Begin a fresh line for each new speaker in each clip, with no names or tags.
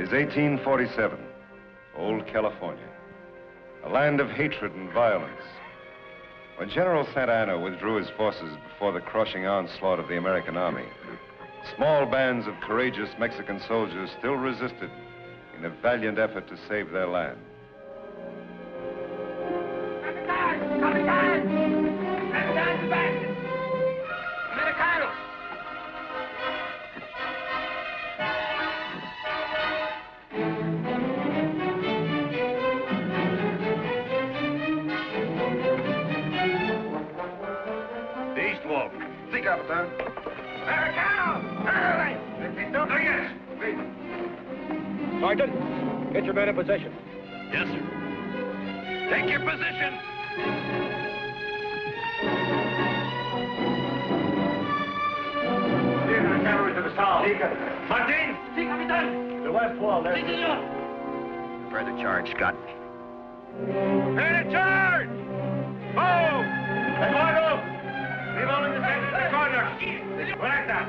is 1847, old California, a land of hatred and violence. When General Santa Anna withdrew his forces before the crushing onslaught of the American army, small bands of courageous Mexican soldiers still resisted in a valiant effort to save their land.
Sí, Capitán.
Sergeant, get your men in position.
Yes, sir. Take your position.
Lead the cavalry to the south. Martin!
Sí, Capitán.
The west wall, there.
Sí, señor.
Prepare the charge, Scott.
Men in charge! Move! Eduardo! Leave all in the center of the corner. Like that.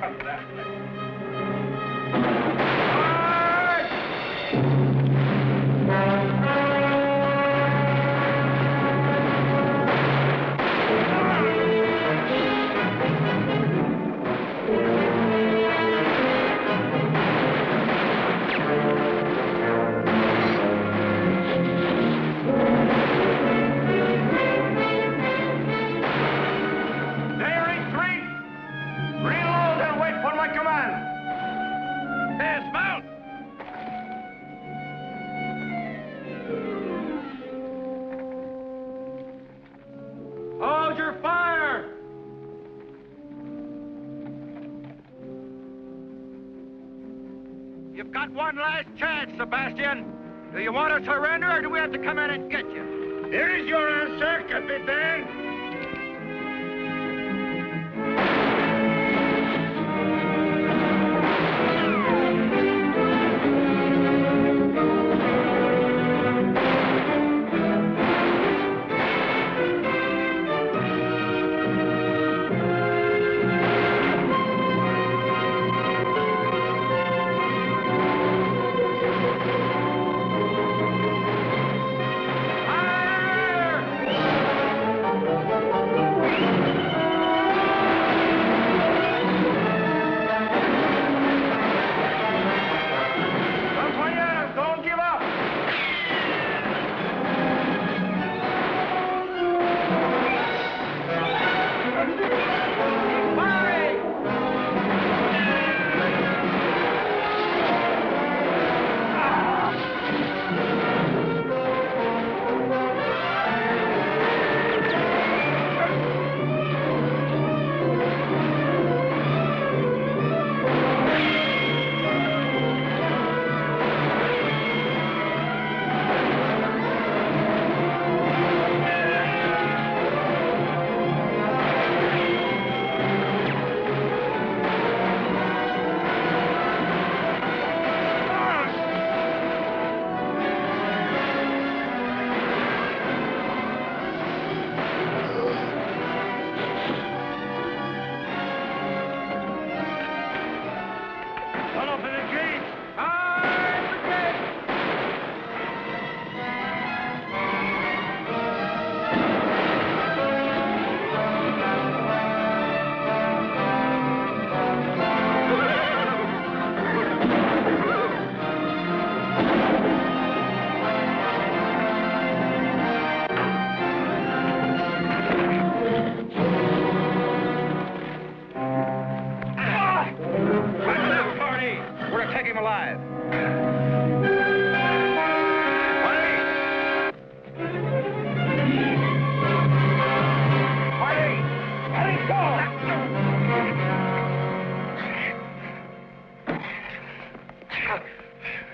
Hold your fire! You've got one last chance, Sebastian. Do you want to surrender, or do we have to come in and get you? Here is your answer, Capitan.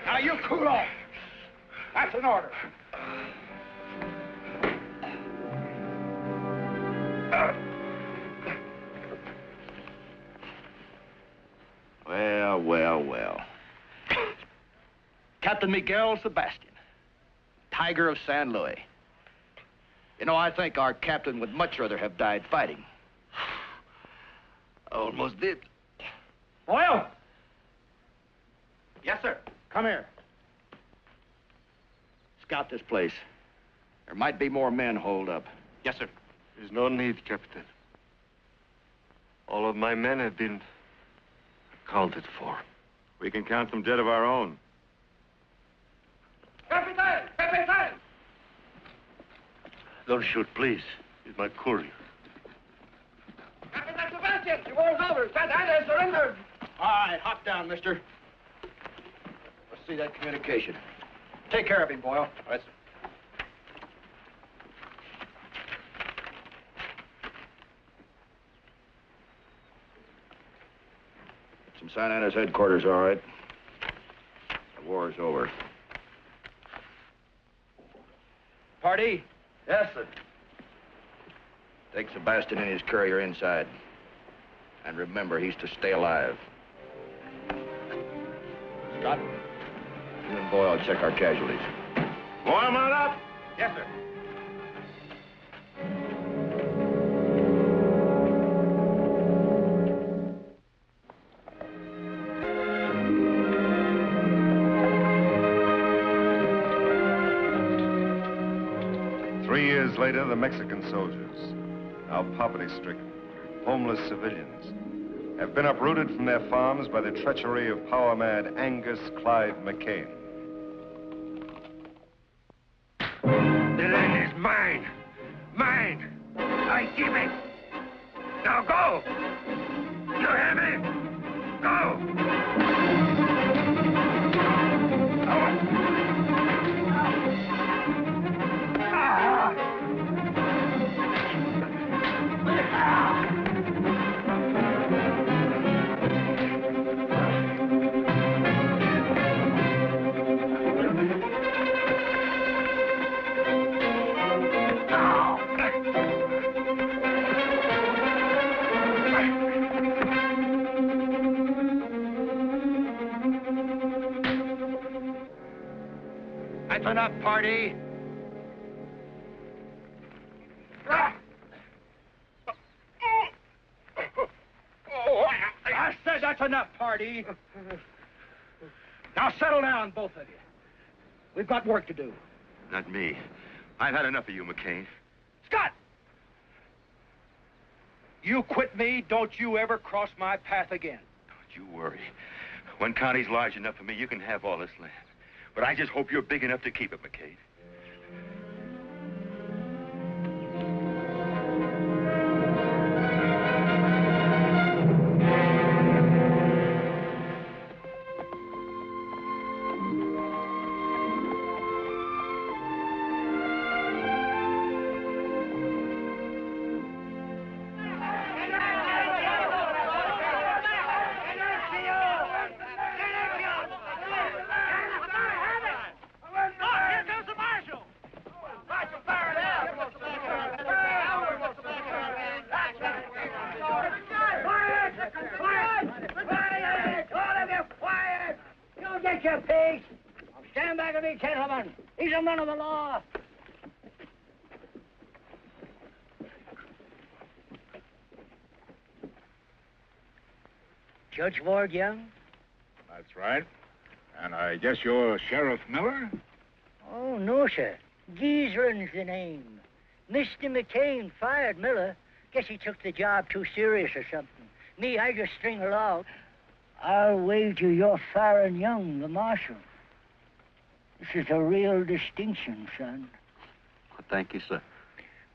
Now you cool off. That's an order.
Well. Captain Miguel Sebastian, Tiger of San Luis. You know, I think our captain would much rather have died fighting. Almost did.
Oil!
Yes, sir.
Come here.
Scout this place. There might be more men holed up.
Yes, sir.
There's no need, Captain. All of my men have been accounted for. We can count them dead of our own.
Captain! Captain!
Don't shoot, please. He's my courier.
Captain Sebastian, the war's over. Santa Ana has surrendered.
All right, hop down, mister. Let's see that communication. Take care of him, Boyle. All right, sir. It's from Santa Ana's headquarters, all right. The war's over. Party?
Yes, sir.
Take Sebastian and his courier inside. And remember, he's to stay alive. Scott, you and Boyle check our casualties.
Warm on up.
Yes, sir.
Later, the Mexican soldiers, now poverty-stricken, homeless civilians, have been uprooted from their farms by the treachery of power-mad Angus Clyde McCain.
The land is mine. Mine. I give it. Now go. You hear me? Go.
That's enough, party. I said that's enough, party. Now settle down, both of you. We've got work to do.
Not me. I've had enough of you, McCain.
Scott! You quit me, don't you ever cross my path again.
Don't you worry. One county's large enough for me. You can have all this land. But I just hope you're big enough to keep it, McCain.
He's a man of the law. Judge Ward Young?
That's right. And I guess you're Sheriff Miller?
Oh, no, sir. Giesrin's the name. Mr. McCain fired Miller. Guess he took the job too serious or something. Me, I just string along. I'll wager you're firing Young, the marshal. This is a real distinction, son.
Thank you, sir.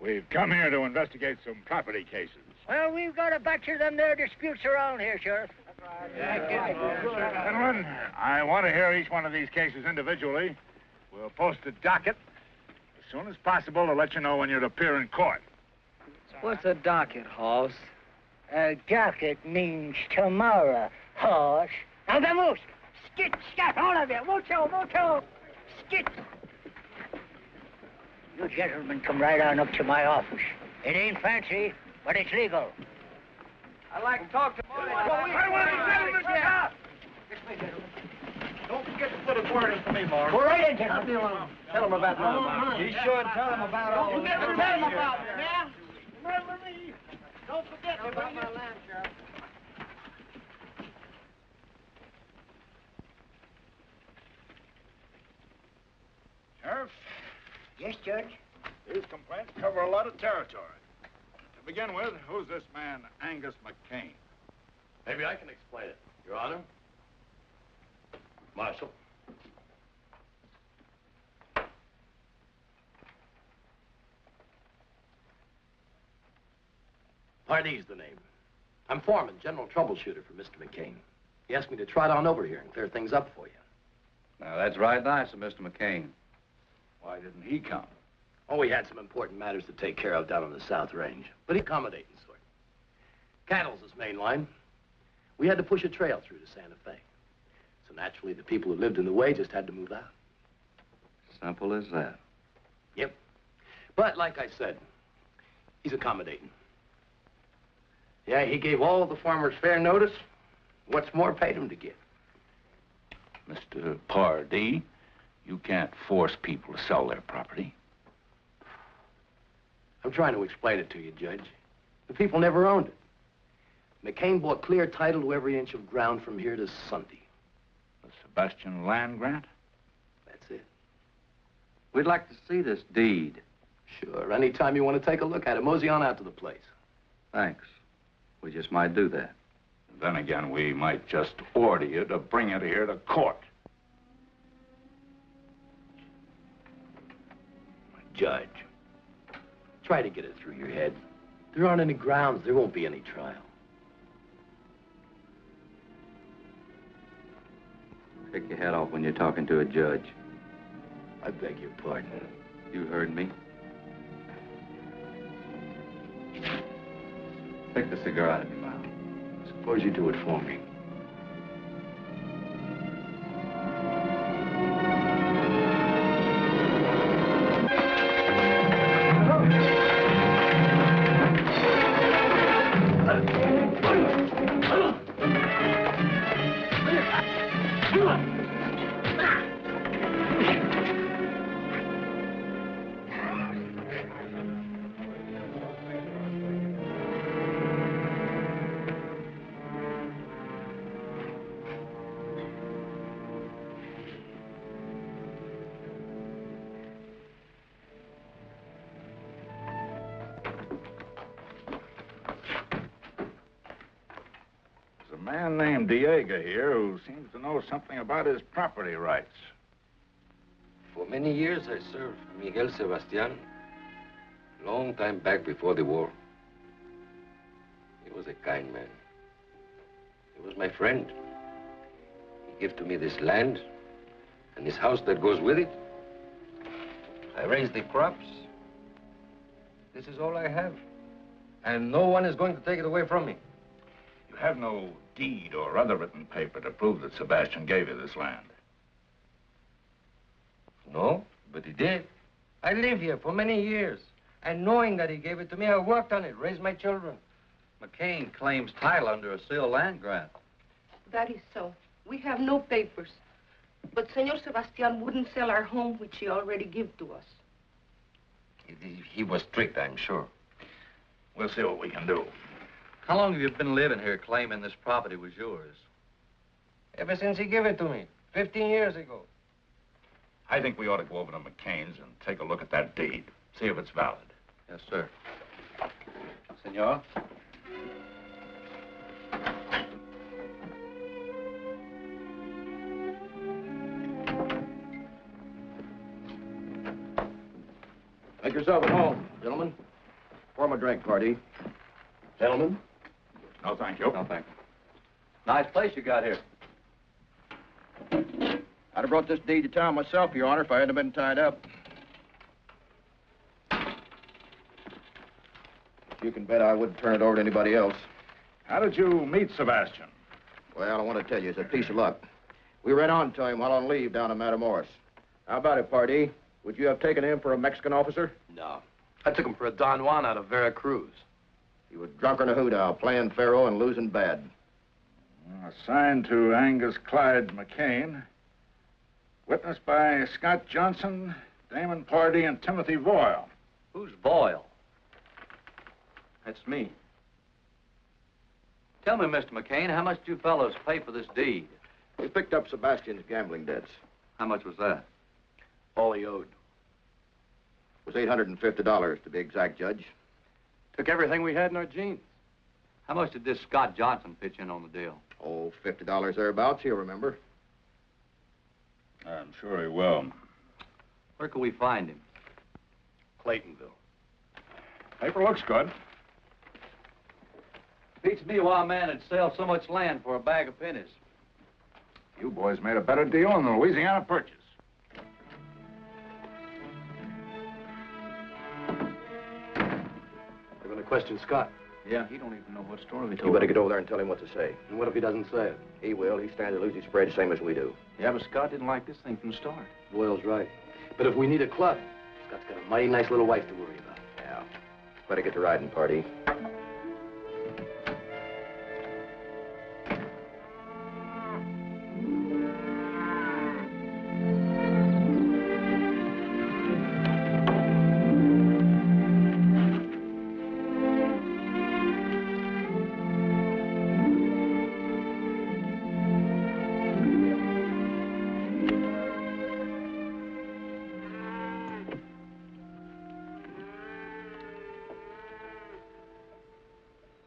We've come here to investigate some property cases.
Well, we've got a batch of them there disputes around here, Sheriff.
Gentlemen, I want to hear each one of these cases individually. We'll post a docket as soon as possible to let you know when you're to appear in court.
What's a docket, Hoss?
A docket means tomorrow, horse. Now, the moose! Skit, scat, all of you! Mucho, mucho! Skit! You gentlemen come right on up to my office. It ain't fancy, but it's legal.
I'd like to talk to Marty.
I want to gentlemen to stop.
This way, gentlemen.
Don't forget to put a word in for me, Mark.
Go right in, gentlemen.
Tell him about my
Be sure and tell him about all
You
this.
never tell him about it, yeah? Remember me. Don't forget
about my land, Sheriff.
Sheriff,
Yes, Judge.
These complaints cover a lot of territory. To begin with, who's this man, Angus McCain?
Maybe I can explain it, Your Honor. Marshal. Pardee's the name. I'm foreman, general troubleshooter for Mr. McCain. He asked me to trot on over here and clear things up for you.
Now, that's right nice of Mr. McCain.
Why didn't he come?
Oh, we had some important matters to take care of down on the South Range, but accommodating sort. Cattle's his main line. We had to push a trail through to Santa Fe. So naturally, the people who lived in the way just had to move out.
Simple as that.
Yep. But like I said, he's accommodating. Yeah, he gave all the farmers fair notice. What's more, paid him to give.
Mr. Pardee, you can't force people to sell their property.
I'm trying to explain it to you, Judge. The people never owned it. McCain bought clear title to every inch of ground from here to Sunday.
The Sebastian land grant?
That's it.
We'd like to see this deed.
Sure. Anytime you want to take a look at it, mosey on out to the place.
Thanks. We just might do that.
Then again, we might just order you to bring it here to court.
Judge, try to get it through your head. There aren't any grounds. There won't be any trial.
Take your head off when you're talking to a judge.
I beg your pardon.
You heard me. Take the cigar out of your mouth.
Suppose you do it for me.
There's a man named Diego here who seems to know something about his property rights.
For many years, I served Miguel Sebastian. Long time back before the war. He was a kind man. He was my friend. He gave to me this land and this house that goes with it. I raised the crops. This is all I have. And no one is going to take it away from me.
You have no deed or other written paper to prove that Sebastian gave you this land.
No, but he did. I lived here for many years. And knowing that he gave it to me, I worked on it, raised my children.
McCain claims title under a sealed land grant.
That is so. We have no papers. But Senor Sebastian wouldn't sell our home, which he already gave to us.
He was strict, I'm sure.
We'll see what we can do.
How long have you been living here claiming this property was yours?
Ever since he gave it to me, 15 years ago.
I think we ought to go over to McCain's and take a look at that deed. See if it's valid.
Yes, sir. Senor?
Make yourself at home, gentlemen. Pour him a drink, Pardee. Gentlemen?
No, thank you.
No, thank you. Nice place you got here.
I'd have brought this deed to town myself, Your Honor, if I hadn't been tied up. You can bet I wouldn't turn it over to anybody else.
How did you meet Sebastian?
Well, I want to tell you, it's a piece of luck. We ran on to him while on leave down in Matamoros. How about it, Pardee? Would you have taken him for a Mexican officer?
No. I took him for a Don Juan out of Veracruz.
He was drunk on a hoot-owl, playing faro and losing bad.
Assigned to Angus Clyde McCain. Witnessed by Scott Johnson, Damon Pardee, and Timothy Boyle.
Who's Boyle? That's me. Tell me, Mr. McCain, how much did you fellows pay for this deed?
We picked up Sebastian's gambling debts.
How much was that?
All he owed.
It was $850 to be exact, Judge.
Took everything we had in our jeans.
How much did this Scott Johnson pitch in on the deal?
Oh, $50 thereabouts, you'll remember.
I'm sure he will.
Where can we find him?
Claytonville.
Paper looks good.
Beats me why a man would sell so much land for a bag of pennies.
You boys made a better deal on the Louisiana Purchase.
They're going to question Scott.
Yeah, he don't even know what story we told.
You better get over there and tell him what to say.
And what if he doesn't say it?
He will. He stands to lose his spread the same as we do.
Yeah, but Scott didn't like this thing from the start.
Boyle's right. But if we need a club, Scott's got a mighty nice little wife to worry about.
Yeah. Better get the riding party.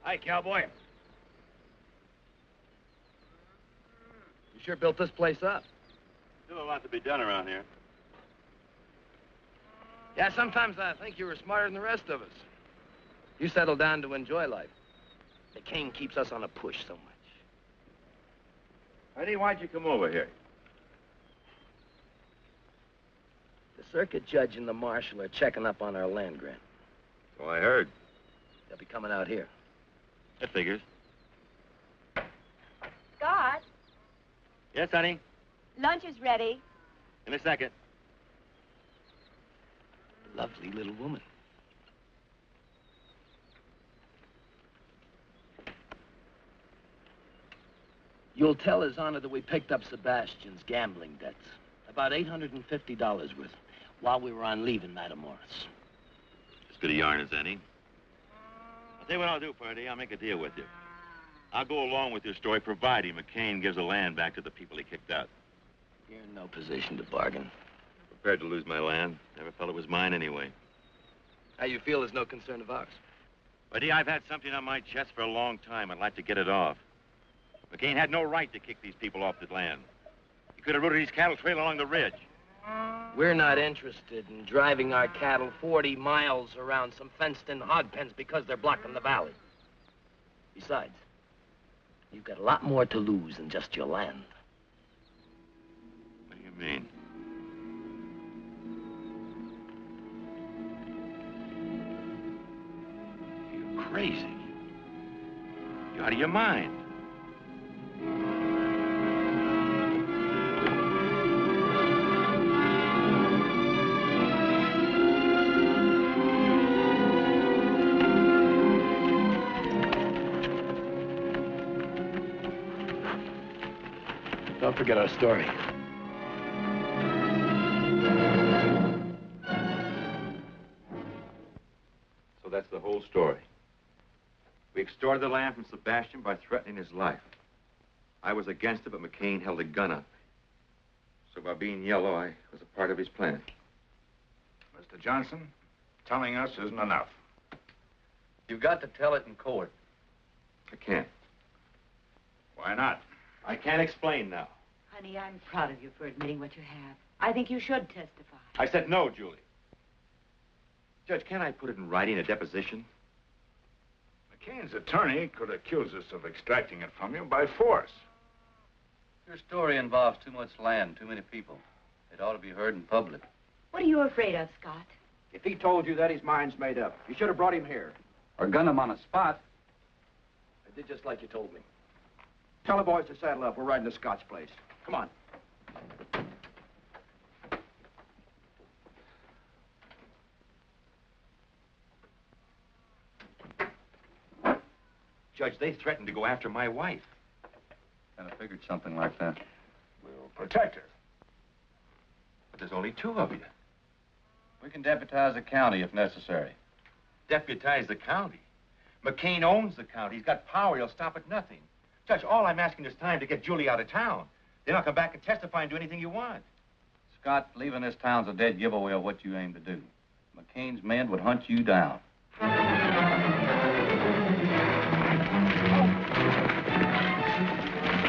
Hi, cowboy.
You sure built this place up.
Still a lot to be done around here.
Yeah, sometimes I think you were smarter than the rest of us. You settled down to enjoy life. The king keeps us on a push so much.
Eddie, why'd you come over here?
The circuit judge and the marshal are checking up on our land grant.
So I heard.
They'll be coming out here.
That figures.
Scott,
Yes, honey?
lunch is ready.
In a second.
Lovely little woman. You'll tell His Honor that we picked up Sebastian's gambling debts. About $850 worth while we were on leave in Matamoros.
As good a yarn as any. I'll tell you what I'll do, Purdy. I'll make a deal with you. I'll go along with your story, providing McCain gives the land back to the people he kicked out.
You're in no position to bargain.
Prepared to lose my land. Never felt it was mine anyway.
How you feel is no concern of ours.
Buddy, I've had something on my chest for a long time. I'd like to get it off. McCain had no right to kick these people off the land. He could have routed his cattle trail along the ridge.
We're not interested in driving our cattle 40 miles around some fenced-in hog pens because they're blocking the valley. Besides, you've got a lot more to lose than just your land.
What do you mean? You're crazy. You're out of your mind.
Don't forget our story.
So that's the whole story. We extorted the land from Sebastian by threatening his life. I was against it, but McCain held a gun up. So by being yellow, I was a part of his plan.
Mr. Johnson, telling us isn't enough.
You've got to tell it in court.
I can't.
Why not?
I can't explain now.
Honey, I'm proud of you for admitting what you have. I think you should testify.
I said no, Julie. Judge, can't I put it in writing, a deposition?
McCain's attorney could accuse us of extracting it from you by force.
Your story involves too much land, too many people. It ought to be heard in public.
What are you afraid of, Scott?
If he told you that, his mind's made up. You should have brought him here.
Or gun him on a spot.
I did just like you told me.
Tell the boys to saddle up. We're riding to Scott's place. Come on.
Judge, they threatened to go after my wife.
Kind of figured something like that.
We'll protect her.
But there's only two of you.
We can deputize the county if necessary.
Deputize the county. McCain owns the county. He's got power. He'll stop at nothing. Judge, all I'm asking is time to get Julie out of town. Then I'll come back and testify and do anything you want.
Scott, leaving this town's a dead giveaway of what you aim to do. McCain's men would hunt you down.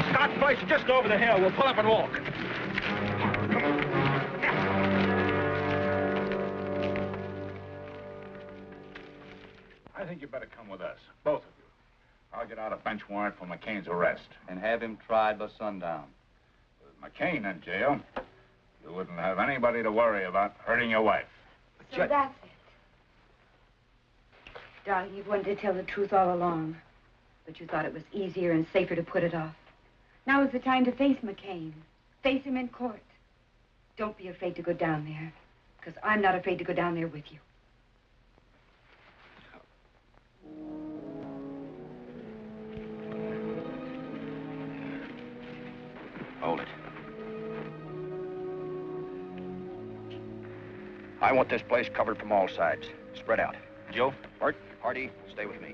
Scott's place is just over the hill. We'll pull up and walk.
I think you better come with us, both of you. I'll get out a bench warrant for McCain's arrest.
And have him tried by sundown.
With McCain in jail, you wouldn't have anybody to worry about hurting your wife.
So that's it. Darling, you've wanted to tell the truth all along. But you thought it was easier and safer to put it off. Now is the time to face McCain. Face him in court. Don't be afraid to go down there. Because I'm not afraid to go down there with you.
Hold it. I want this place covered from all sides. Spread out.
Joe?
Bart, Hardy, stay with me.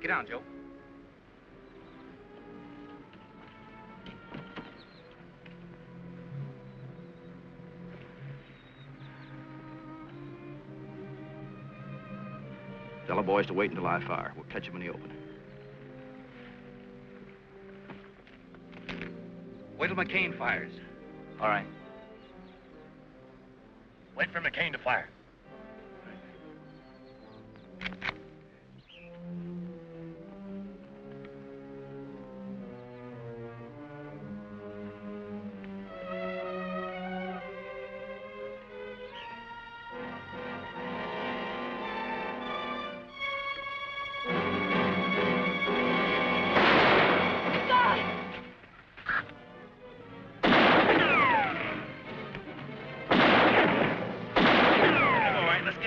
Get down, Joe. Tell the boys to wait until I fire. We'll catch them in the open. Wait till McCain fires.
All right.
Wait for McCain to fire.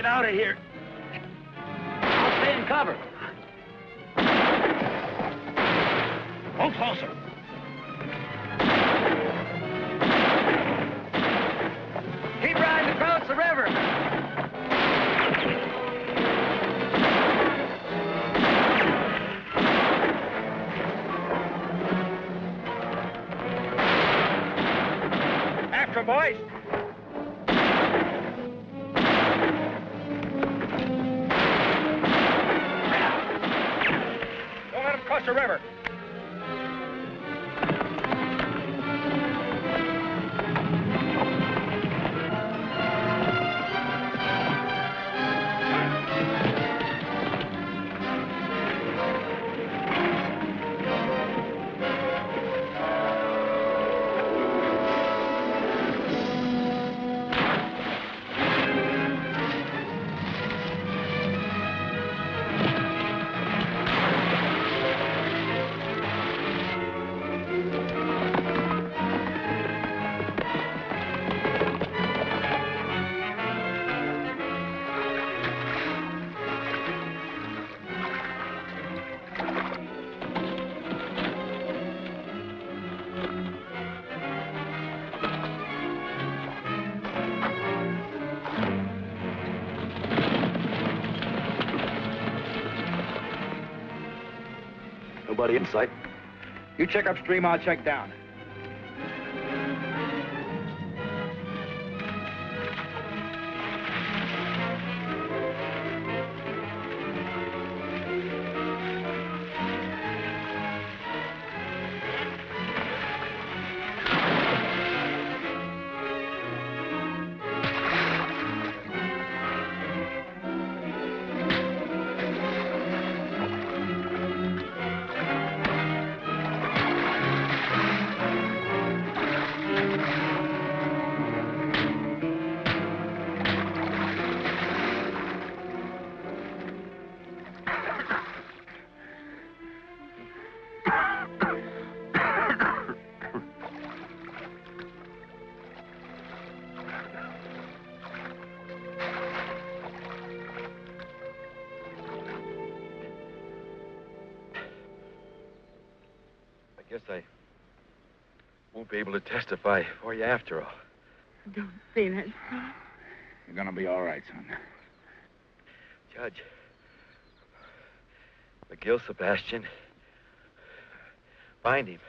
Out of here. I'll stay in cover. Hold closer. Keep riding across the river. After, boys. Cross the river.
Nobody in sight. You check upstream, I'll check down.
I guess I won't be able to testify for you after all.
Don't say that, son.
You're gonna be all right, son.
Judge,
McGill Sebastian. Find him.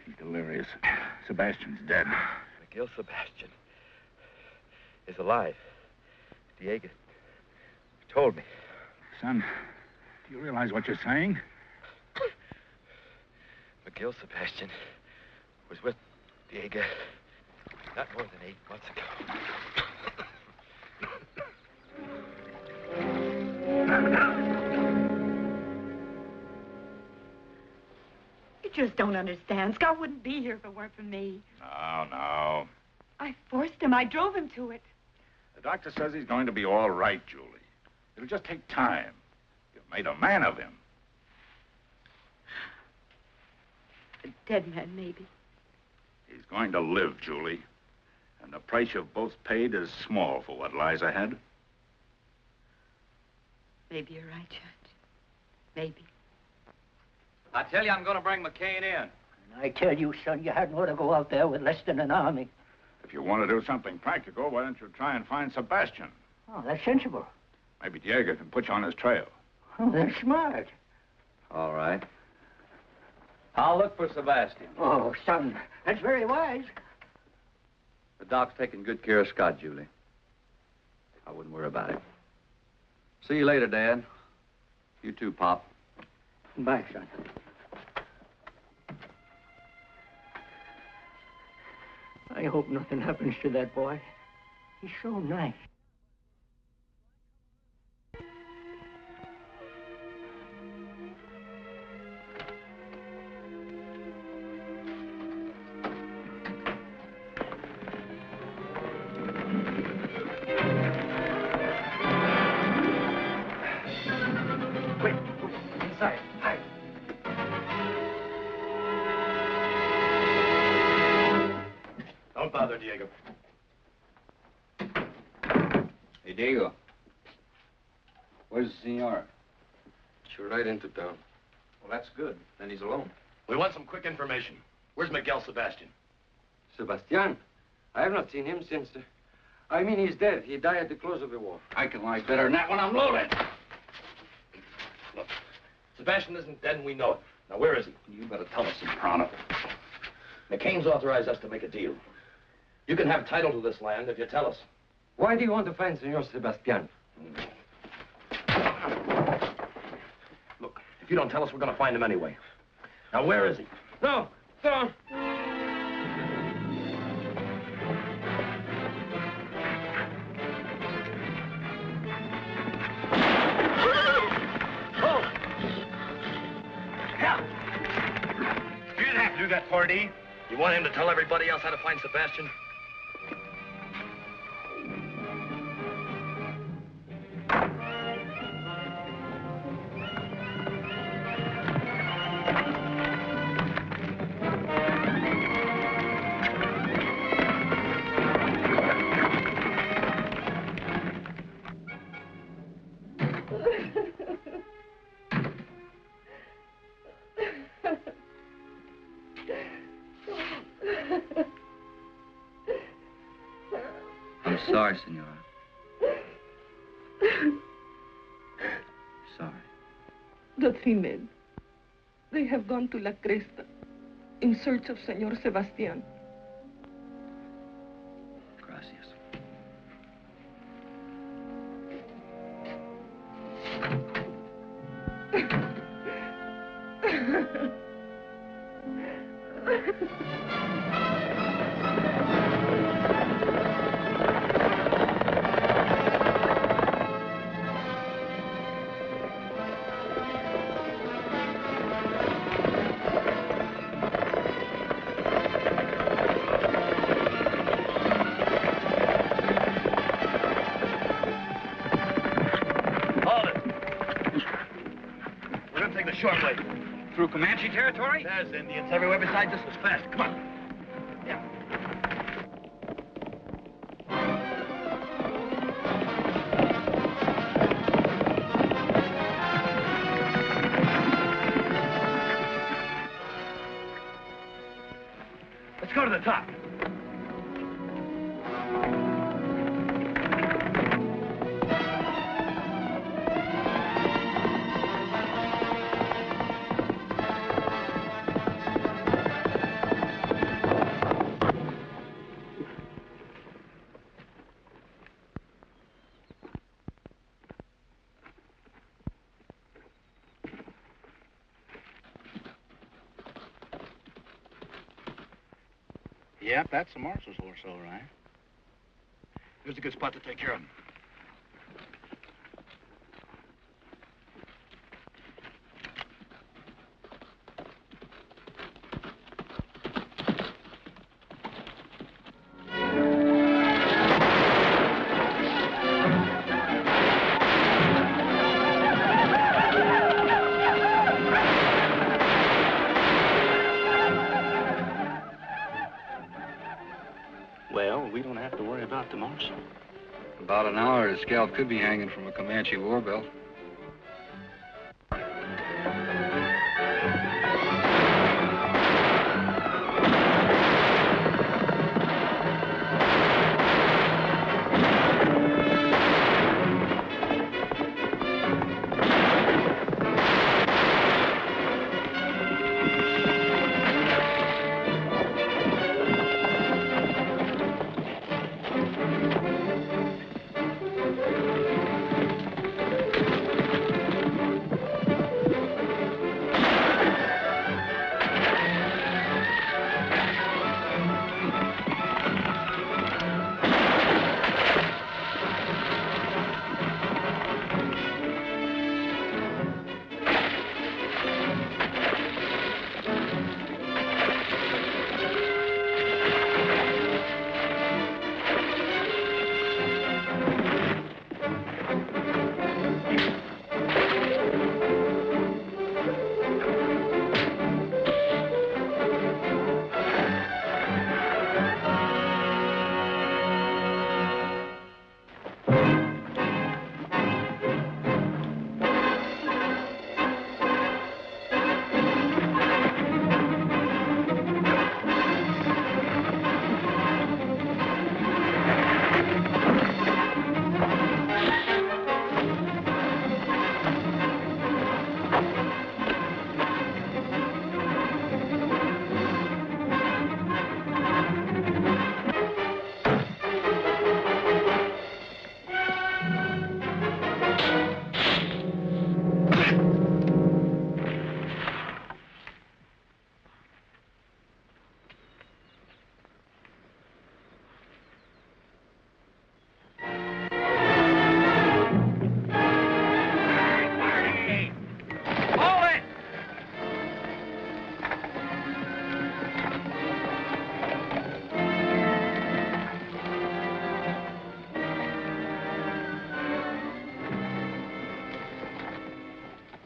He's delirious. Sebastian's dead.
McGill Sebastian is alive. Diego told me.
Son, do you realize what you're saying?
McGill Sebastian was with Diego not more than 8 months ago.
You just don't understand. Scott wouldn't be here if it weren't for me.
No.
I forced him. I drove him to it.
The doctor says he's going to be all right, Julie. It'll just take time. You've made a man of him.
A dead man, maybe.
He's going to live, Julie. And the price you've both paid is small for what lies ahead.
Maybe you're right, Judge. Maybe.
I tell you, I'm going to bring McCain in.
And I tell you, son, you hadn't ought to go out there with less than an army.
If you want to do something practical, why don't you try and find Sebastian?
Oh, that's sensible.
Maybe Diego can put you on his trail.
Oh, that's smart.
All right. I'll look for Sebastian.
Oh, son, that's very wise.
The doc's taking good care of Scott, Julie. I wouldn't worry about it. See you later, Dad. You too, Pop.
Bye, son. I hope nothing happens to that boy. He's so nice.
Don't bother, Diego.
Hey, Diego. Where's the senor?
You're right into town.
Well, that's good. Then he's alone. We want some quick information. Where's Miguel Sebastian?
Sebastian? I have not seen him since... I mean, he's dead. He died at the close of the war.
I can lie better than that when I'm loaded.
Look, Sebastian isn't dead and we know it. Now, where is he?
You better tell us, Soprano.
McCain's authorized us to make a deal. You can have title to this land if you tell us.
Why do you want to find Senor Sebastian?
Look, if you don't tell us, we're going to find him anyway. Now, where is he?
No, no.
You didn't have to do that, Pardee.
You want him to tell everybody else how to find Sebastian?
I'm sorry, senora. Sorry.
The 3 men. They have gone to La Cresta in search of Senor Sebastian.
Gracias.
Short way. Through Comanche territory? There's Indians everywhere besides this was fast. Come on. Yeah. Let's go to the top.
Yep, that's the marshal's horse, all right. Here's a good spot to take care of him.
Well, we don't have to worry about the marshal.
About an hour, his scalp could be hanging from a Comanche war belt.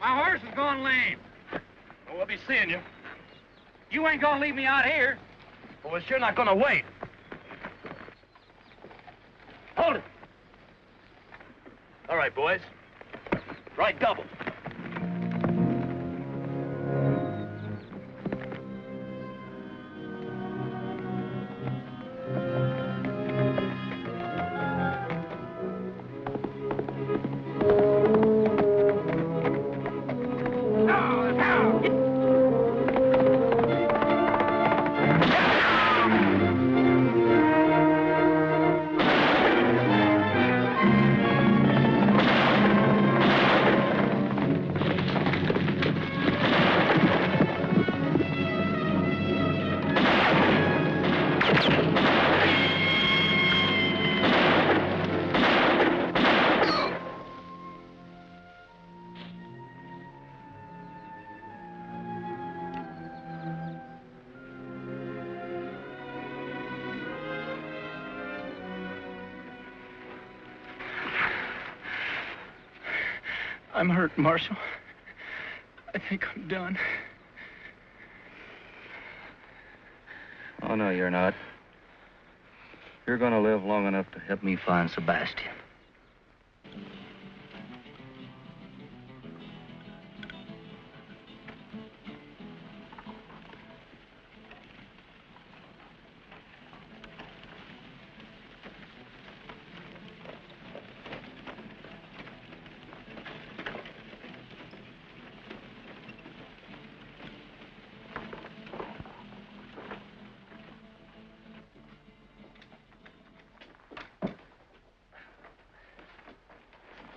My horse is going lame. Well, we'll be seeing you. You ain't gonna leave me out here. Well, we're sure not gonna wait. Hold it. All right, boys. Right double.
I'm hurt, Marshal. I think I'm done.
Oh, no, you're not. You're gonna live long enough to help me find Sebastian.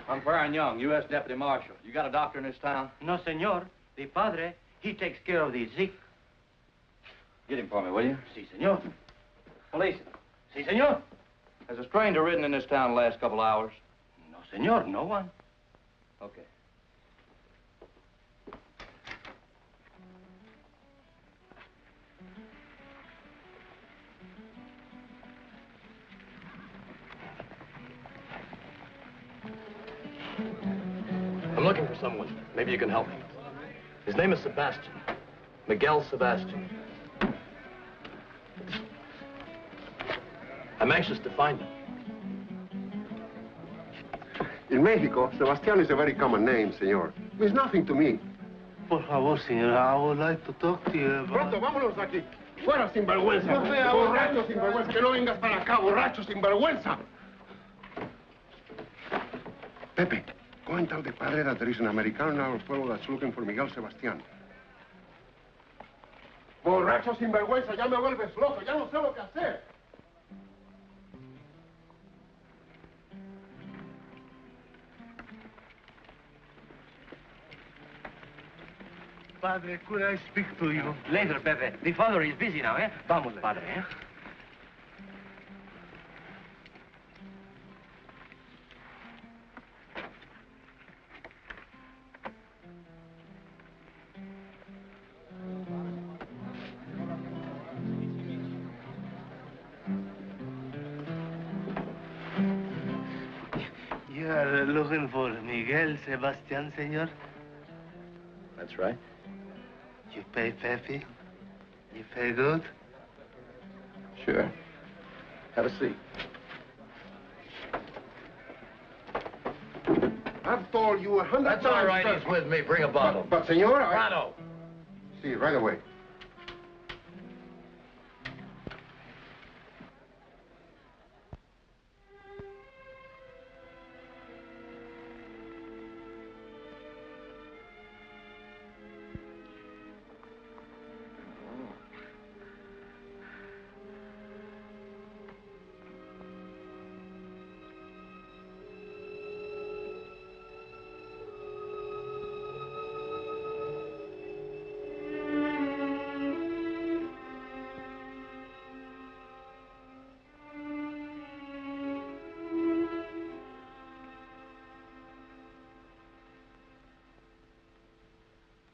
I'm Baron Young, U.S. Deputy Marshal. You got a doctor in this town?
No, senor. The padre, he takes care of the sick.
Get him for me, will you?
Si, senor.
Police. Si, senor.
Has a stranger ridden in this town the last couple hours?
No, senor. No one.
Okay.
I'm looking for someone. Maybe you can help me. His name is Sebastian. Miguel Sebastian. I'm anxious to find him.
In Mexico, Sebastian is a very common name, senor. It means nothing to me.
Por favor, señor, I would like to talk to you about...
Pronto, vámonos de aquí. Fuera, sinvergüenza. Borracho, sinvergüenza. Que no vengas para acá, borracho, sinvergüenza. Pepe, go and tell the padre that there is an American in our pueblo that's looking for Miguel Sebastián. Borracho, sinvergüenza, ya me vuelves loco. Ya no sé lo que hacer.
Padre, could I speak to you?
Later, Pepe. The father is busy now, eh? Vamos, padre, eh?
You are looking for Miguel Sebastián, senor?
That's right.
You pay Pepe? You pay good?
Sure. Have a seat.
I've told you 100
That's
times.
all right.
Sir.
He's with me. Bring a bottle.
But senor, I...
Prado.
See, right away.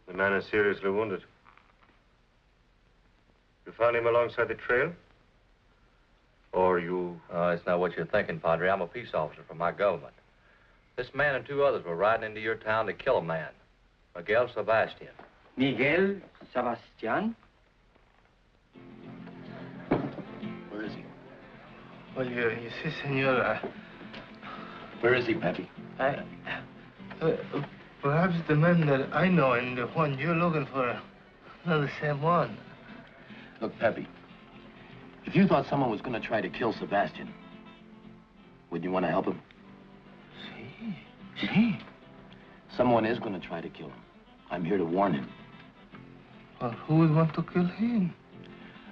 The man is seriously wounded. You found him alongside the trail? Or you...
It's not what you're thinking, Padre. I'm a peace officer for my government. This man and two others were riding into your town to kill a man, Miguel Sebastian.
Miguel Sebastián?
Where is he?
Well, you see, senor,
Where is he, Pepe?
perhaps the man that I know and the one you're looking for are not the same one.
Look, Pepe, if you thought someone was going to try to kill Sebastian, wouldn't you want to help him?
See.
Someone is going to try to kill him. I'm here to warn him.
Well, who would want to kill him?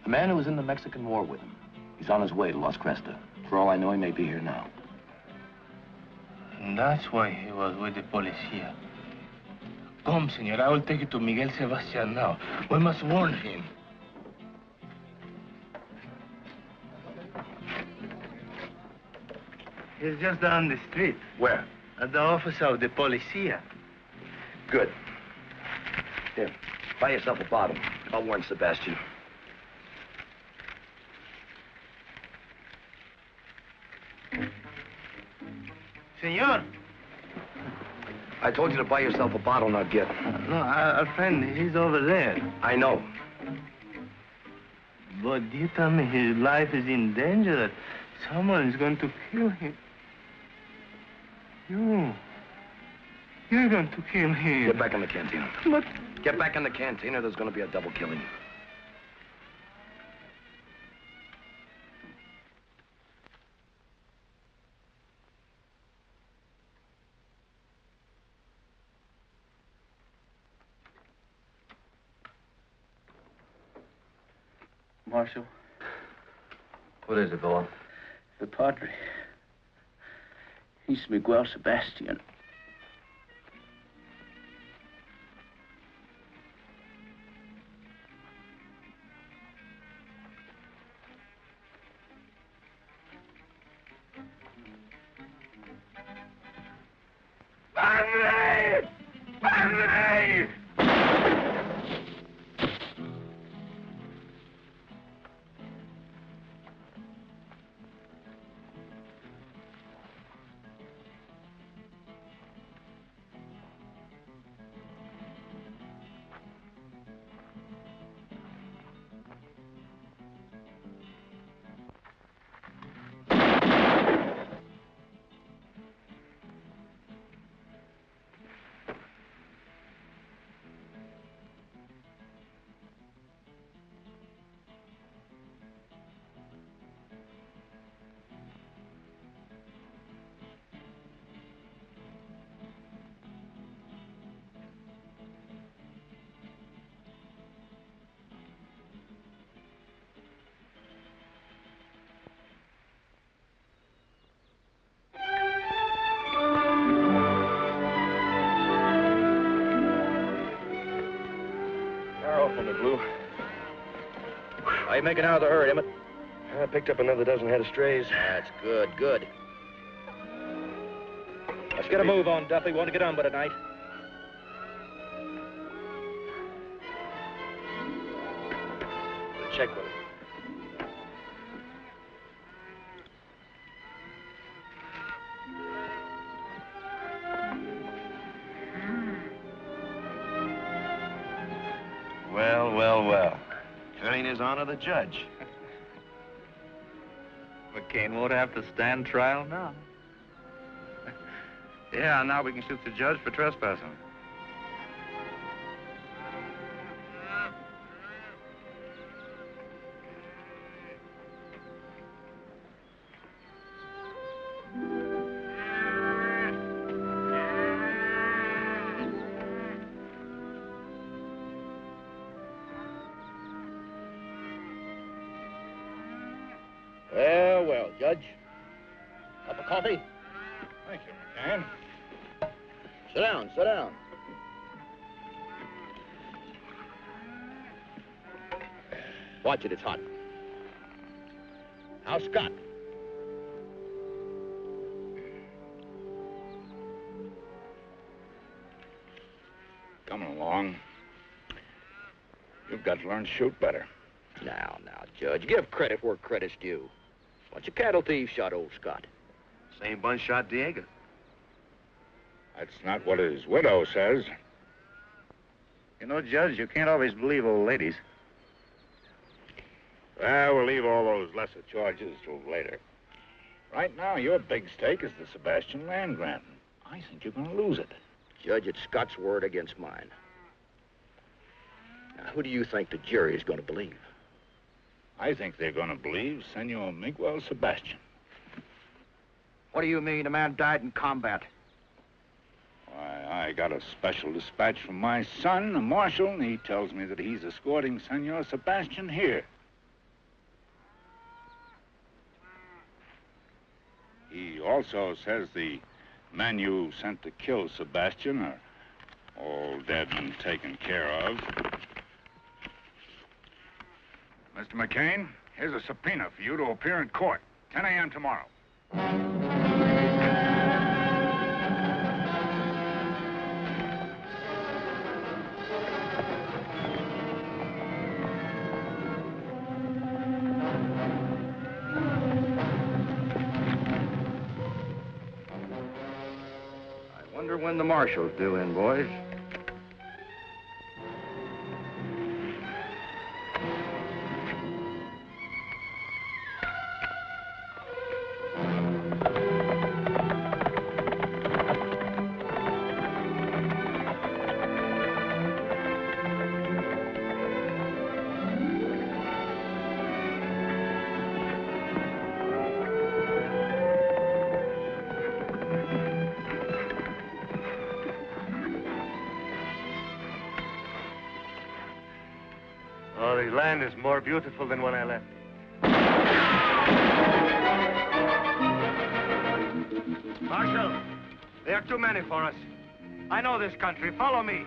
A man who was in the Mexican War with him. He's on his way to Las Crestas. For all I know, he may be here now.
And that's why he was with the policia. Come, senor, I will take you to Miguel Sebastián now. We must warn him. He's just down the street.
Where?
At the office of the policia.
Good. Here, buy yourself a bottle. I'll warn Sebastian.
Senor.
I told you to buy yourself a bottle, not get.
No, our friend, he's over there.
I know.
But you tell me his life is in danger, that someone is going to kill him. You're going to kill him.
Get back in the cantina.
But...
Get back in the cantina. There's going to be a double killing.
Marshal,
What is it, boy?
the Padre. He's Miguel Sebastián.
you making out of the herd, Emmett?
I picked up another dozen head of strays.
That's good, good. Let's get a move on, Duffy. We want to get on by tonight.
Check with him.
Well, well, well. Turning his honor the judge.
McCain won't have to stand trial now. Yeah, now we can shoot the judge for trespassing.
Well, well, Judge. Cup of coffee?
Thank you, McCain.
Sit down, sit down. Watch it, it's hot. How's Scott?
Coming along. You've got to learn to shoot better.
Now, Judge, give credit where credit's due. Bunch of cattle thieves shot old Scott.
Same bunch shot Diego.
That's not what his widow says.
You know, Judge, you can't always believe old ladies.
Well, we'll leave all those lesser charges till later. Right now, your big stake is the Sebastian land grant. I think you're going to lose it.
Judge, it's Scott's word against mine. Now, who do you think the jury is going to believe?
I think they're going to believe Senor Miguel Sebastian.
What do you mean? A man died in combat.
Why, I got a special dispatch from my son, the marshal, and he tells me that he's escorting Senor Sebastian here. He also says the men you sent to kill Sebastian are all dead and taken care of. Mr. McCain, here's a subpoena for you to appear in court, 10 a.m. tomorrow.
I wonder when the marshal's due in, boys.
Oh, the land is more beautiful than when I left. Marshal, there are too many for us. I know this country. Follow me.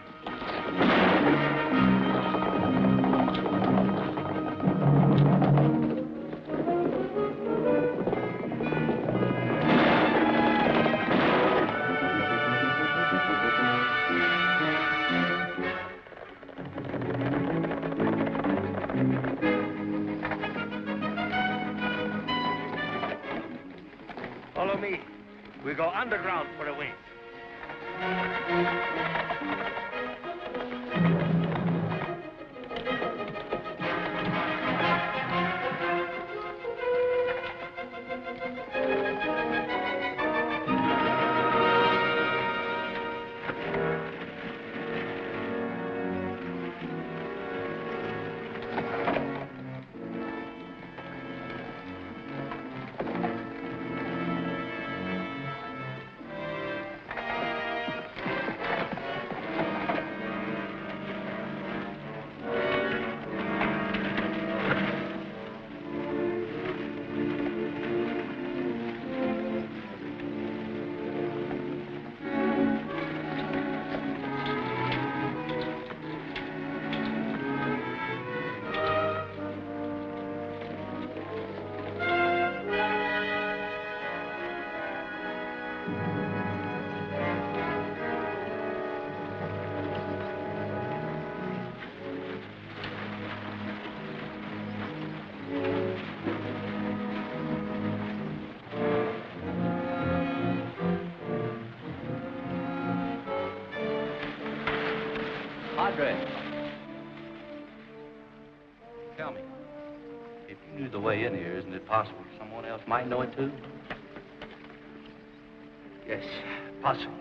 Follow me. We go underground for a wait.
Padre. Tell me, if you knew the way in here, isn't it possible someone else might know it too? Yes, possible.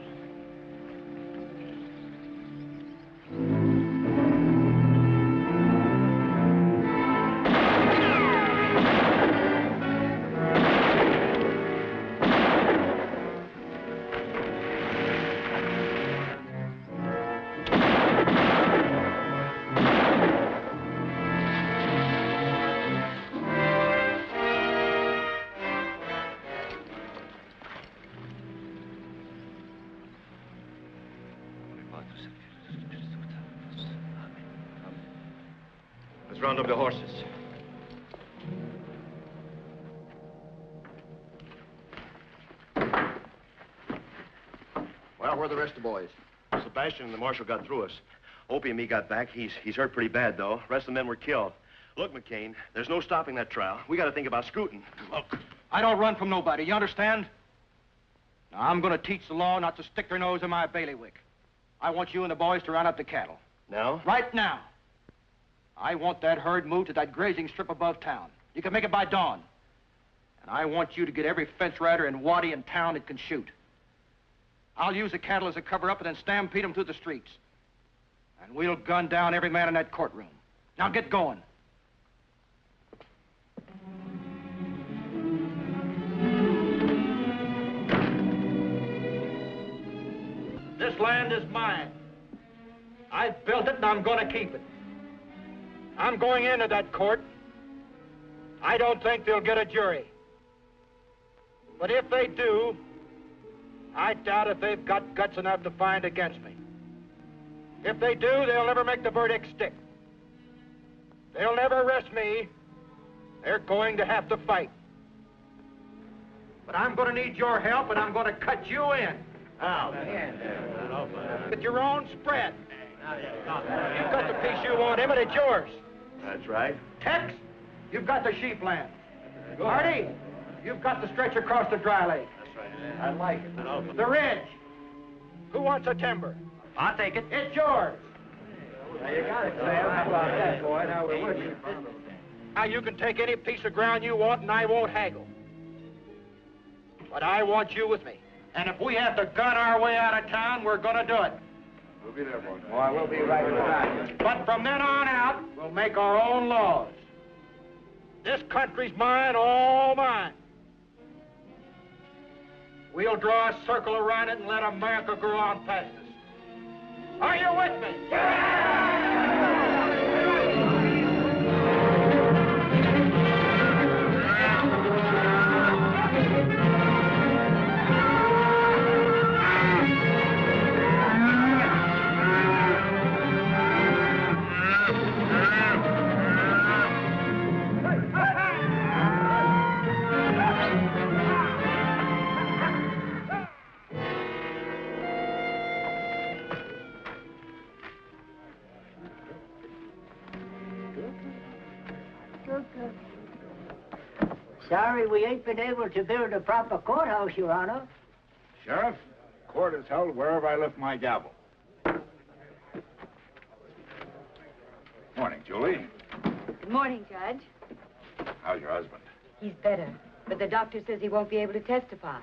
Let's round up the horses.
Well, where are the rest of the boys?
Sebastian and the marshal got through us. Opie and me got back. He's hurt pretty bad, though. The rest of the men were killed. Look, McCain, there's no stopping that trial. We got to think about scooting.
Look, I don't run from nobody, you understand? Now, I'm going to teach the law not to stick their nose in my bailiwick. I want you and the boys to round up the cattle.
Now?
Right now. I want that herd moved to that grazing strip above town. You can make it by dawn. And I want you to get every fence rider and waddy in town that can shoot. I'll use the cattle as a cover-up and then stampede them through the streets. And we'll gun down every man in that courtroom. Now get going. This land is mine. I built it and I'm going to keep it. I'm going into that court. I don't think they'll get a jury. But if they do, I doubt if they've got guts enough to find against me. If they do, they'll never make the verdict stick. They'll never arrest me. They're going to have to fight. But I'm going to need your help, and I'm going to cut you in. How? With your own spread. You've got the piece you want, Emmett, it's yours.
That's right.
Tex, you've got the sheep land. Marty, you've got the stretch across the dry lake.
That's right.
I like it. The ridge. Who wants a timber?
I'll take it.
It's yours.
Now, you got it, Sam. How about that, boy? Now, we're with you.
Now, you can take any piece of ground you want, and I won't haggle. But I want you with me. And if we have to gun our way out of town, we're going to do it.
We'll be there, boy.
Boy, we'll be right behind you.
But from then on out, we'll make our own laws. This country's mine, all mine. We'll draw a circle around it and let America grow on past us. Are you with me?
Sorry we ain't been able to build a proper courthouse, Your Honor.
Sheriff, court is held wherever I lift my gavel. Morning, Julie.
Good morning, Judge.
How's your husband?
He's better, but the doctor says he won't be able to testify.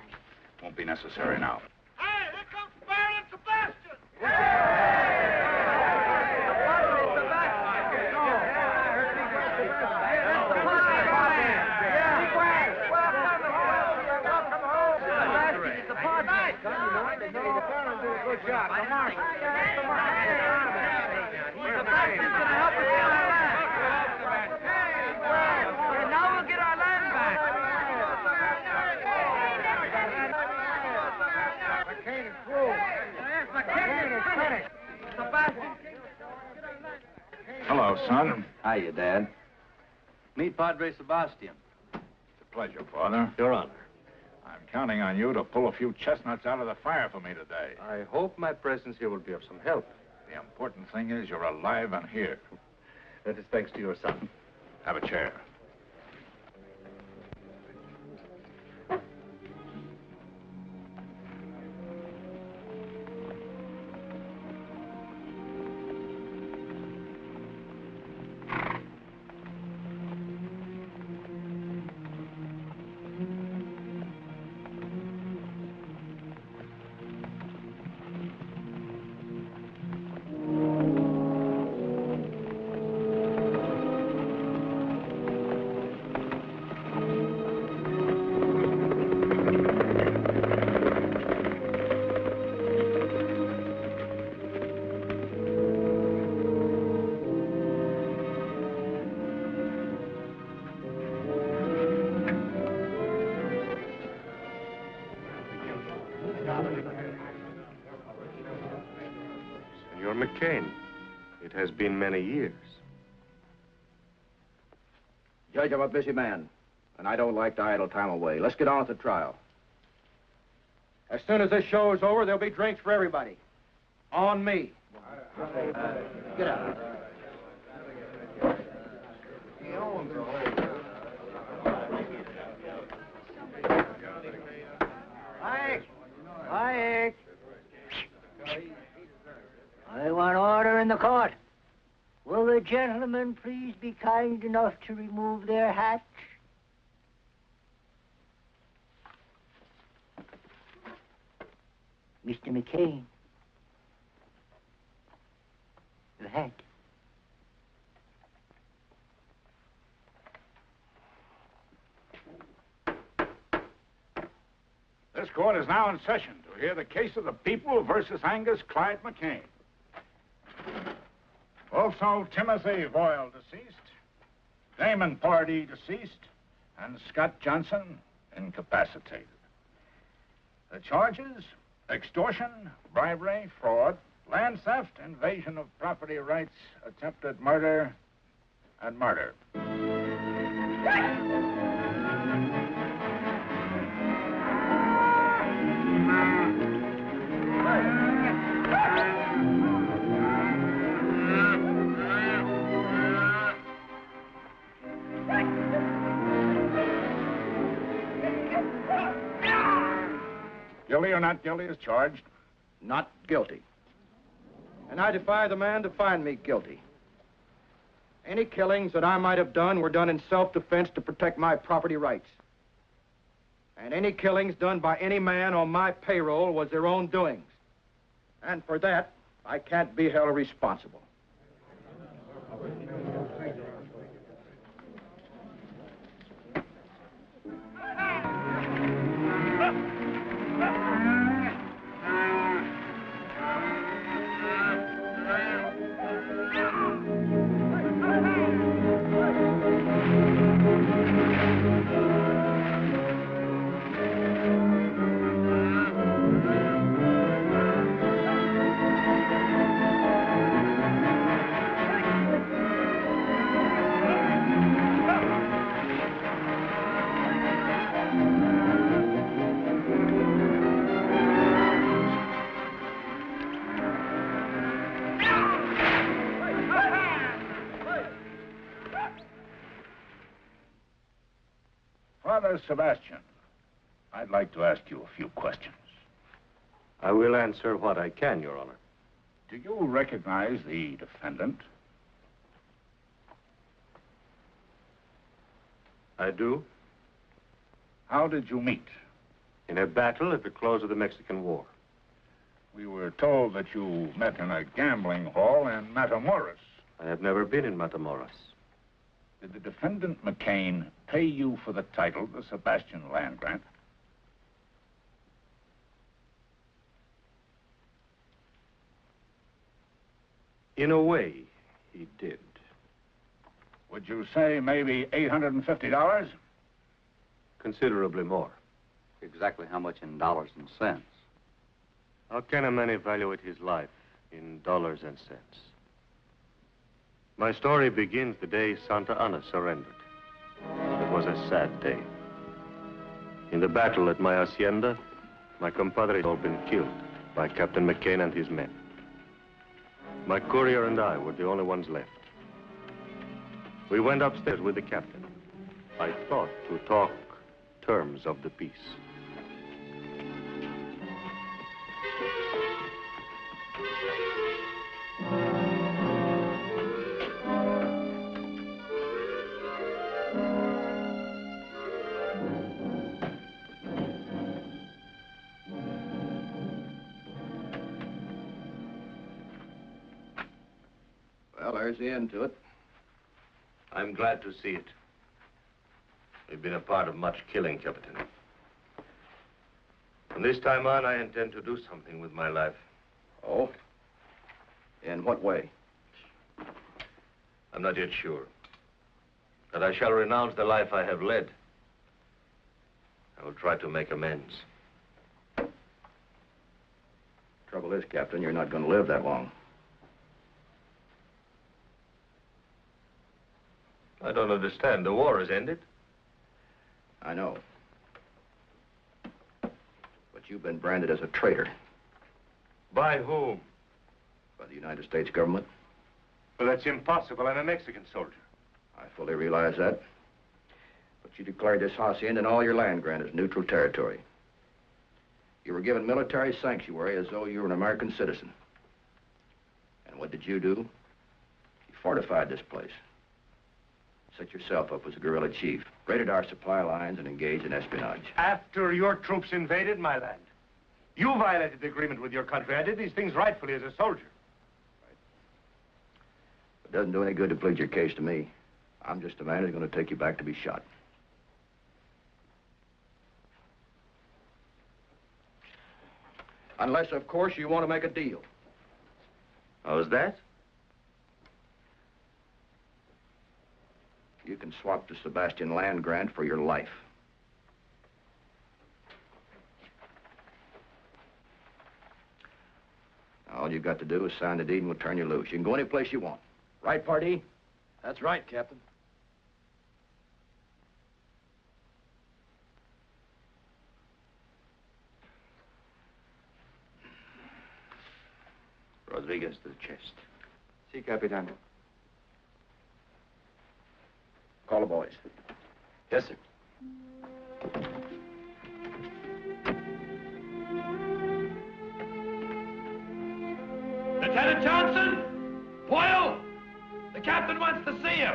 Won't be necessary now.
Hey, here comes Baron Sebastian!
Good job. Come on.
Sebastian's gonna help us get our land. And now we'll get our land back.
McCain is through.
Yes, McCain is finished. Sebastian.
Hello, son.
Hiya, Dad. Meet Padre Sebastian.
It's a pleasure, Father.
Your Honor.
I'm counting on you to pull a few chestnuts out of the fire for me today.
I hope my presence here will be of some help.
The important thing is you're alive and here.
That is thanks to your son.
Have a chair.
General McCain. It has been many years.
Judge, I'm a busy man, and I don't like to idle time away. Let's get on with the trial. As soon as this show is over, there'll be drinks for everybody. On me. Get out.
Quiet. I want order in the court. Will the gentlemen please be kind enough to remove their hats? Mr. McCain. Your hat.
This court is now in session to hear the case of the people versus Angus Clyde McCain. Also, Timothy Voyle, deceased, Damon Pardee, deceased, and Scott Johnson, incapacitated. The charges: extortion, bribery, fraud, land theft, invasion of property rights, attempted murder, and murder. Guilty or not guilty as charged?
Not guilty. And I defy the man to find me guilty. Any killings that I might have done were done in self-defense to protect my property rights. And any killings done by any man on my payroll was their own doings. And for that, I can't be held responsible.
Father Sebastian, I'd like to ask you a few questions.
I will answer what I can, Your Honor.
Do you recognize the defendant?
I do.
How did you meet?
In a battle at the close of the Mexican War.
We were told that you met in a gambling hall in Matamoros.
I have never been in Matamoros.
Did the defendant McCain pay you for the title, the Sebastian land grant?
In a way, he did.
Would you say maybe $850?
Considerably more.
Exactly how much in dollars and cents?
How can a man evaluate his life in dollars and cents? My story begins the day Santa Ana surrendered. It was a sad day. In the battle at my hacienda, my compadre had all been killed by Captain McCain and his men. My courier and I were the only ones left. We went upstairs with the captain. I thought to talk terms of the peace.
Well, there's the end to it.
I'm glad to see it. We've been a part of much killing, Captain. From this time on, I intend to do something with my life.
Oh? In what way?
I'm not yet sure. But I shall renounce the life I have led. I will try to make amends.
Trouble is, Captain, you're not going to live that long.
I don't understand. The war has ended.
I know. But you've been branded as a traitor.
By whom?
By the United States government.
Well, that's impossible. I'm a Mexican soldier.
I fully realize that. But you declared this hacienda and all your land grant as neutral territory. You were given military sanctuary as though you were an American citizen. And what did you do? You fortified this place. Set yourself up as a guerrilla chief, raided our supply lines, and engaged in espionage.
After your troops invaded my land, you violated the agreement with your country. I did these things rightfully as a soldier.
It doesn't do any good to plead your case to me. I'm just a man who's going to take you back to be shot. Unless, of course, you want to make a deal.
How's that?
You can swap the Sebastian land grant for your life. All you've got to do is sign the deed and we'll turn you loose. You can go any place you want. Right, Pardee?
That's right, Captain.
Rodriguez to the chest.
Si, Capitan.
Call the boys.
Yes, sir.
Lieutenant Johnson! Boyle! The captain wants to see you.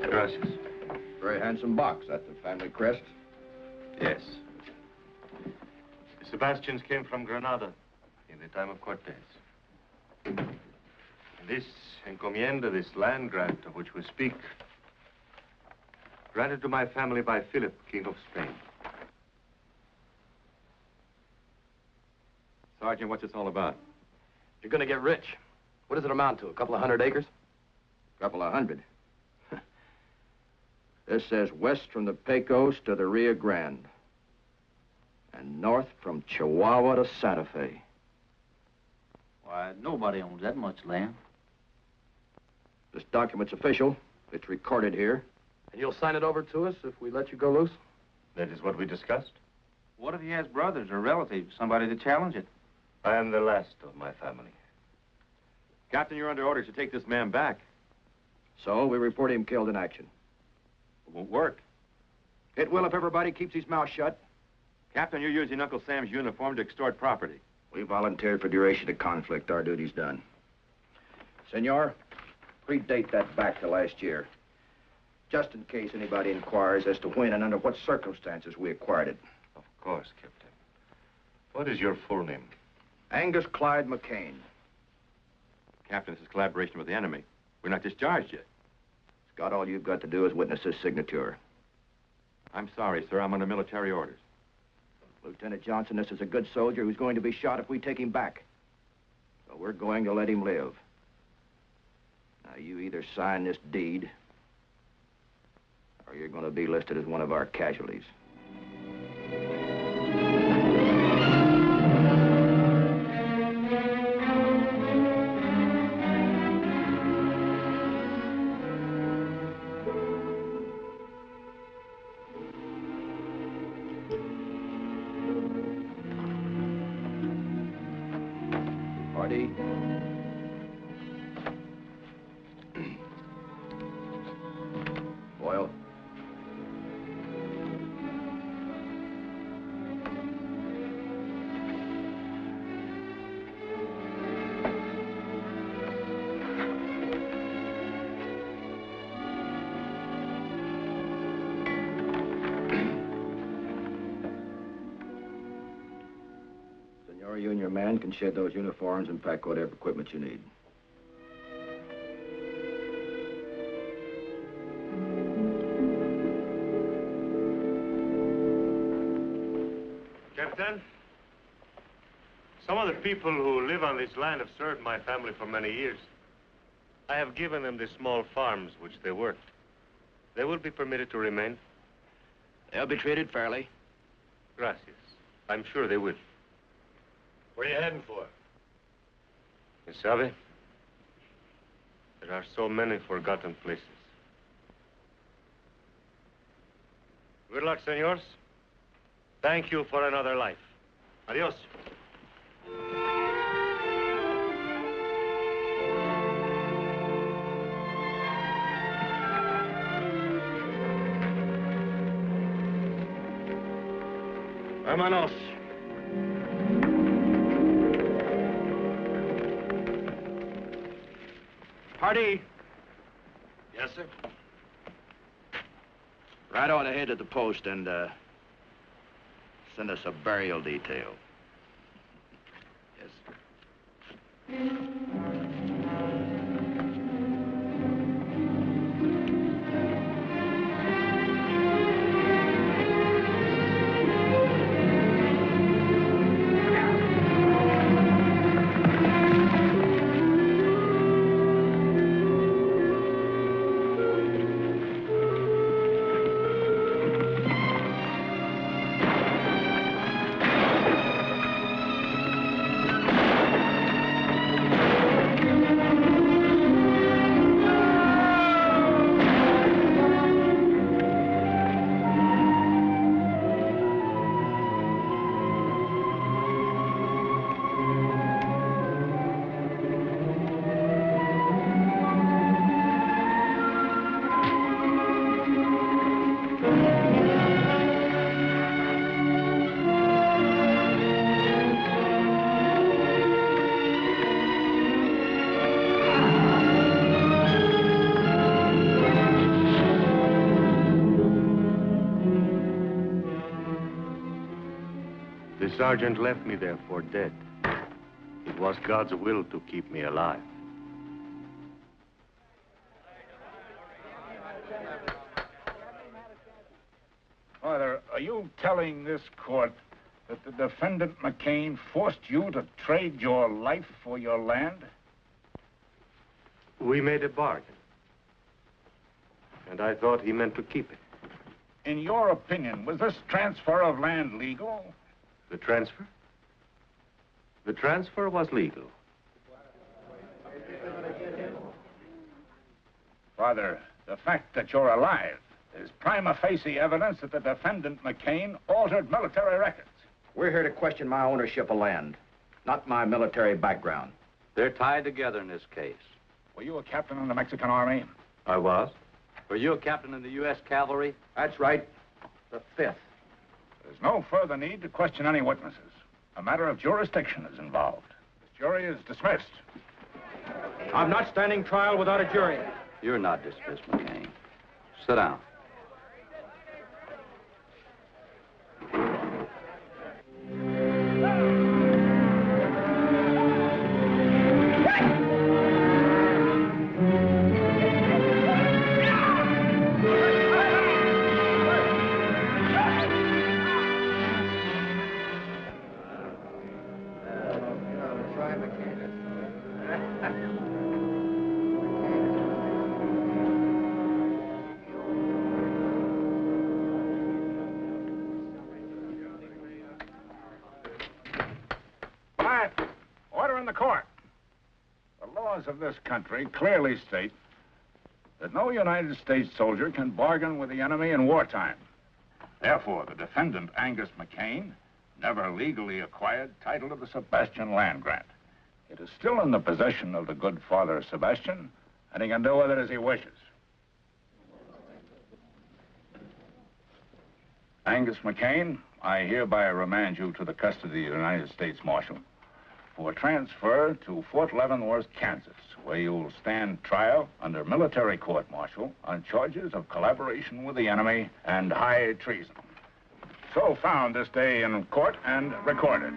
Gracias.
Very handsome box. That's the family crest.
Yes. The Sebastians came from Granada in the time of Cortez. This encomienda, this land grant of which we speak, granted to my family by Philip, King of Spain.
Sergeant, what's this all about?
You're going to get rich. What does it amount to? A couple of 100 acres?
Couple of 100. This says west from the Pecos to the Rio Grande. And north from Chihuahua to Santa Fe.
Why, nobody owns that much land.
This document's official. It's recorded here.
And you'll sign it over to us if we let you go loose?
That is what we discussed.
What if he has brothers or relatives, somebody to challenge it?
I am the last of my family.
Captain, you're under orders to take this man back.
So we report him killed in action.
It won't work.
It will if everybody keeps his mouth shut.
Captain, you're using Uncle Sam's uniform to extort property.
We volunteered for duration of conflict. Our duty's done. Senor, predate that back to last year. Just in case anybody inquires as to when and under what circumstances we acquired it.
Of course, Captain. What is your full name?
Angus Clyde McCain.
Captain, this is collaboration with the enemy. We're not discharged yet.
Scott, all you've got to do is witness this signature.
I'm sorry, sir. I'm under military orders.
Lieutenant Johnson, this is a good soldier who's going to be shot if we take him back. So we're going to let him live. Now, you either sign this deed, or you're going to be listed as one of our casualties. Boyle. Senor, you and your man can shed those uniforms and pack whatever equipment you need.
Captain, some of the people who live on this land have served my family for many years. I have given them the small farms which they worked.
They will be permitted to remain.
They'll be treated fairly.
Gracias. I'm sure they will.
Where are you heading for?
You sabe, there are so many forgotten places. Good luck, senors. Thank you for another life. Adios.
Vámonos. Party. Yes, sir. Right on ahead to the post and send us a burial detail. Yes, sir.
The sergeant left me there for dead. It was God's will to keep me alive.
Father, are you telling this court that the defendant McCain forced you to trade your life for your land?
We made a bargain. And I thought he meant to keep it.
In your opinion, was this transfer of land legal?
The transfer? The transfer was legal.
Father, the fact that you're alive is prima facie evidence that the defendant McCain altered military records.
We're here to question my ownership of land, not my military background.
They're tied together in this case.
Were you a captain in the Mexican Army?
I was.
Were you a captain in the U.S. Cavalry?
That's right. The 5th.
There's no further need to question any witnesses. A matter of jurisdiction is involved. This jury is dismissed.
I'm not standing trial without a jury.
You're not dismissed, McCain. Sit down.
Of this country clearly state that no United States soldier can bargain with the enemy in wartime. Therefore, the defendant, Angus McCain, never legally acquired title to the Sebastian land grant. It is still in the possession of the good Father Sebastian, and he can do with it as he wishes. Angus McCain, I hereby remand you to the custody of the United States Marshal for transfer to Fort Leavenworth, Kansas, where you will stand trial under military court-martial on charges of collaboration with the enemy and high treason. So found this day in court and recorded.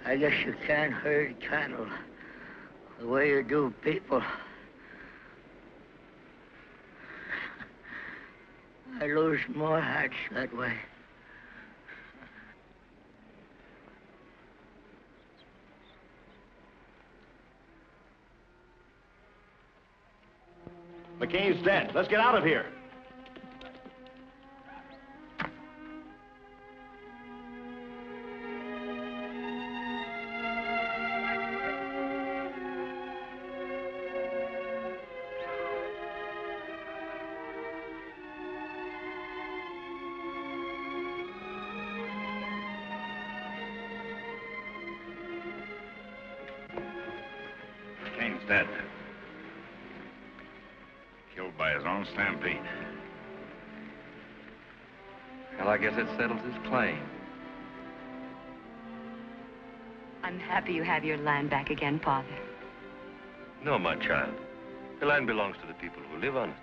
I guess you can't herd cattle the way you do people. I lose more hearts that way.
McCain's dead. Let's get out of here.
McCain's dead. Killed by his own stampede.
Well, I guess it settles his claim.
I'm happy you have your land back again, Father.
No, my child. The land belongs to the people who live on it.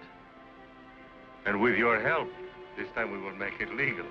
And with your help, this time we will make it legal.